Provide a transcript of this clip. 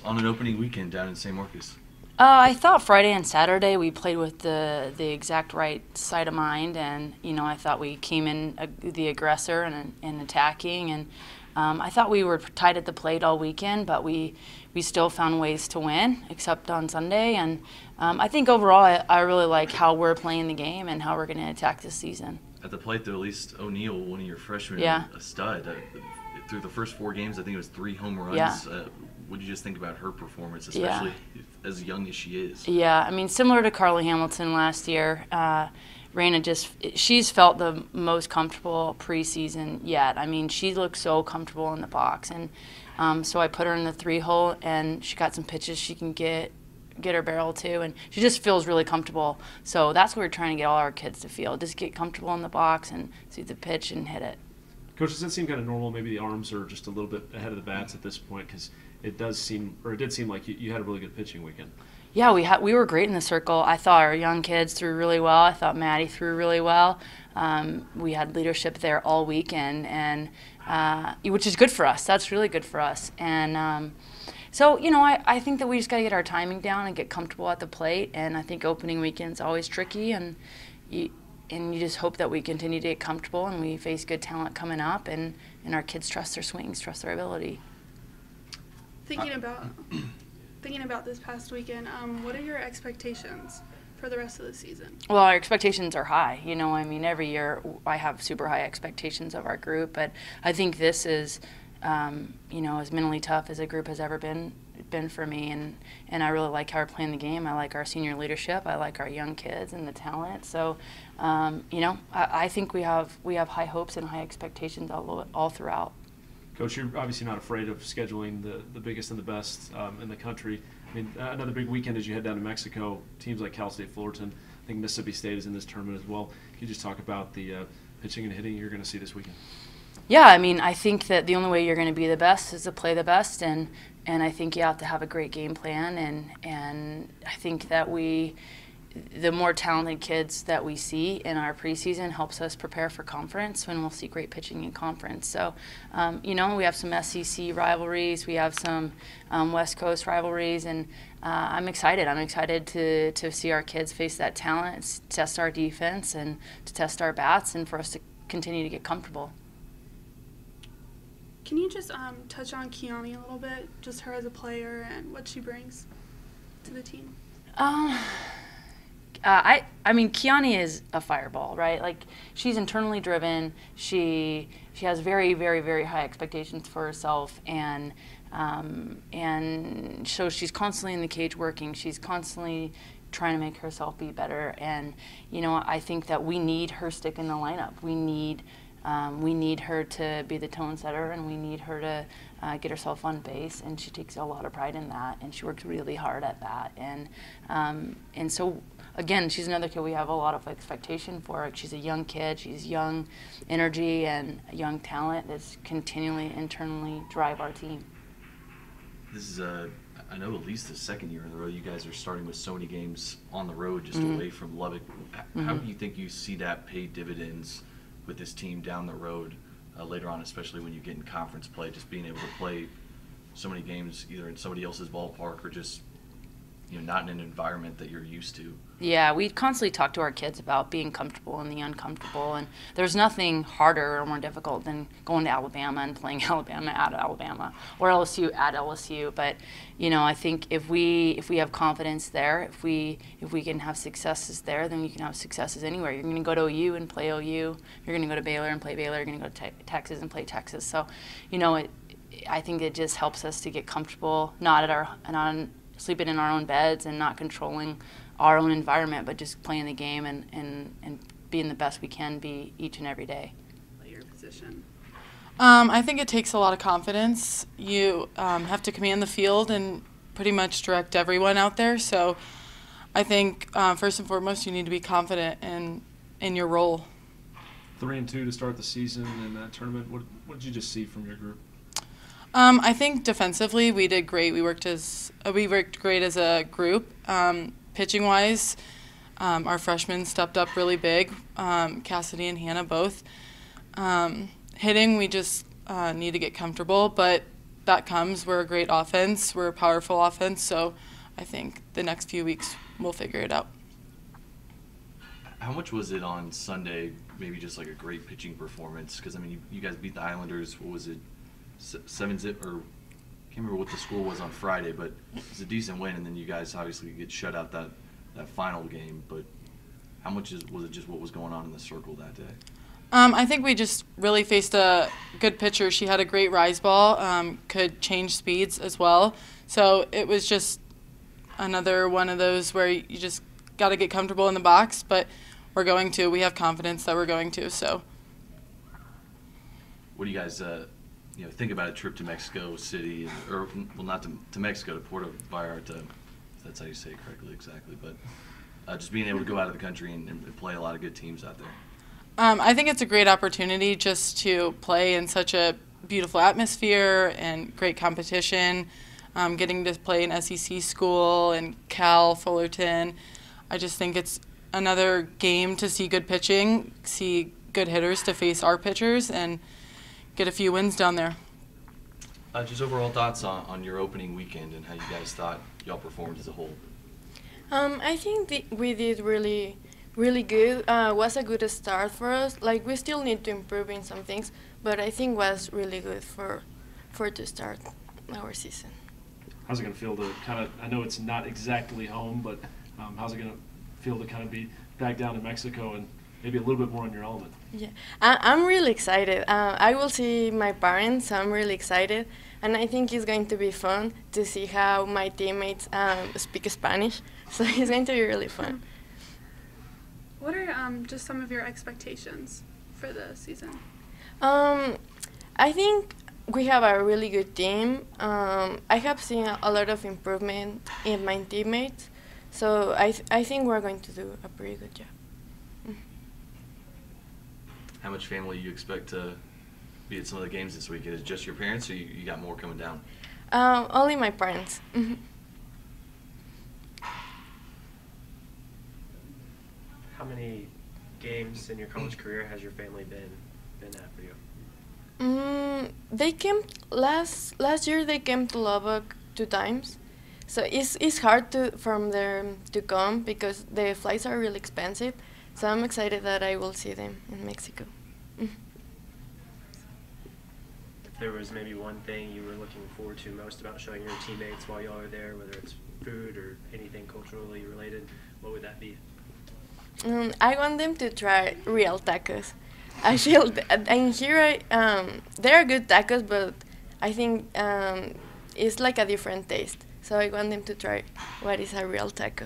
on an opening weekend down in St. Marcus? I thought Friday and Saturday we played with the exact right side of mind, and I thought we came in the aggressor and attacking, and I thought we were tight at the plate all weekend, but we still found ways to win, except on Sunday. And I think overall I really like how we're playing the game and how we're going to attack this season. At the plate, though, at least O'Neal, one of your freshmen, Yeah. a stud. Through the first 4 games, I think it was 3 home runs. Yeah. What did you just think about her performance, especially as young as she is? Yeah, I mean, similar to Carly Hamilton last year, Raina she's felt the most comfortable preseason yet. I mean, she looked so comfortable in the box, and so I put her in the 3-hole, and she got some pitches she can get her barrel to, and she just feels really comfortable. So that's what we're trying to get all our kids to feel: just get comfortable in the box and see the pitch and hit it. Coach, does that seem kind of normal? Maybe the arms are just a little bit ahead of the bats at this point, because it did seem like you had a really good pitching weekend. Yeah, we were great in the circle. I thought our young kids threw really well. I thought Maddie threw really well. We had leadership there all weekend, and which is good for us. That's really good for us. And so, I think that we just got to get our timing down and get comfortable at the plate. And I think opening weekend's always tricky, and you just hope that we continue to get comfortable and we face good talent coming up, and our kids trust their swings, trust their ability. Thinking about this past weekend, what are your expectations for the rest of the season? Well, our expectations are high. I mean, every year I have super high expectations of our group, but I think this is, as mentally tough as a group has ever been for me, and I really like how we're playing the game. I like our senior leadership. I like our young kids and the talent. So, I think we have high hopes and high expectations all throughout. Coach, you're obviously not afraid of scheduling the biggest and the best in the country. I mean, another big weekend as you head down to Mexico. Teams like Cal State Fullerton, I think Mississippi State is in this tournament as well. Can you just talk about the pitching and hitting you're going to see this weekend? Yeah, I mean, I think that the only way you're going to be the best is to play the best, and I think you have to have a great game plan, and I think that the more talented kids that we see in our preseason helps us prepare for conference when we'll see great pitching in conference. So, we have some SEC rivalries, we have some West Coast rivalries, and I'm excited. I'm excited to see our kids face that talent, test our defense, and to test our bats, and for us to continue to get comfortable. Can you just touch on Kiani a little bit, just her as a player and what she brings to the team? I mean, Kiani is a fireball, right? Like, she's internally driven. She has very, very, very high expectations for herself, and so she's constantly in the cage working. She's constantly trying to make herself be better, and I think that we need her stick in the lineup. We need her to be the tone setter, and we need her to get herself on base, and she takes a lot of pride in that, and she works really hard at that, and so again, she's another kid we have a lot of expectation for. She's a young kid, she's young energy and young talent that's continually internally drive our team. This is I know at least the second year in a row you guys are starting with so many games on the road, just away from Lubbock. How do you think you see that pay dividends with this team down the road later on, especially when you get in conference play, just being able to play so many games either in somebody else's ballpark or just not in an environment that you're used to? Yeah, we constantly talk to our kids about being comfortable in the uncomfortable, and there's nothing harder or more difficult than going to Alabama and playing Alabama at Alabama or LSU at LSU. But I think if we have confidence there, if we can have successes there, then you can have successes anywhere. You're going to go to OU and play OU. You're going to go to Baylor and play Baylor. You're going to go to Texas and play Texas. So, I think it just helps us to get comfortable, not sleeping in our own beds and not controlling our own environment, but just playing the game and being the best we can be each and every day. Your position. I think it takes a lot of confidence. You have to command the field and pretty much direct everyone out there. So I think first and foremost you need to be confident in your role. 3-2 to start the season in that tournament. What did you just see from your group? I think defensively we did great. We worked great as a group. Pitching wise, our freshmen stepped up really big. Cassidy and Hannah both. Hitting, we just need to get comfortable, but that comes. We're a great offense. We're a powerful offense. So I think the next few weeks we'll figure it out. How much was it on Sunday? Maybe just like a great pitching performance, because I mean, you guys beat the Islanders. What was it, 7-0? Or I can't remember what the score was on Friday, but it was a decent win. And then you guys obviously get shut out that final game. But how much was it just what was going on in the circle that day? I think we just really faced a good pitcher. She had a great rise ball, could change speeds as well. So it was just another one of those where you just got to get comfortable in the box, but we're going to. We have confidence that we're going to. So, what do you guys think about a trip to Mexico City, or well, not to Mexico, to Puerto Vallarta, if that's how you say it correctly exactly, but just being able to go out of the country and play a lot of good teams out there? I think it's a great opportunity just to play in such a beautiful atmosphere and great competition. Getting to play in SEC school and Cal, Fullerton. I just think it's another game to see good pitching, see good hitters to face our pitchers, and get a few wins down there. Just overall thoughts on your opening weekend and how you guys thought y'all performed as a whole. I think we did really good. Was a good start for us. Like, we still need to improve in some things, but I think was really good for to start our season. How's it going to feel to kind of, I know it's not exactly home, but how's it going to feel to kind of be back down in Mexico and maybe a little bit more in your element? Yeah, I'm really excited. I will see my parents, so I'm really excited. And I think it's going to be fun to see how my teammates speak Spanish. So it's going to be really fun. What are just some of your expectations for the season? I think we have a really good team. I have seen a lot of improvement in my teammates. So I think we're going to do a pretty good job. How much family you expect to be at some of the games this weekend? Is it just your parents, or you got more coming down? Only my parents. How many games in your college career has your family been at for you? They came last year. They came to Lubbock 2 times, so it's hard from there to come because the flights are really expensive. So I'm excited that I will see them in Mexico. If there was maybe one thing you were looking forward to most about showing your teammates while y'all are there, whether it's food or anything culturally related, what would that be? I want them to try real tacos. I feel and here they are good tacos, but I think it's like a different taste. So I want them to try what is a real taco.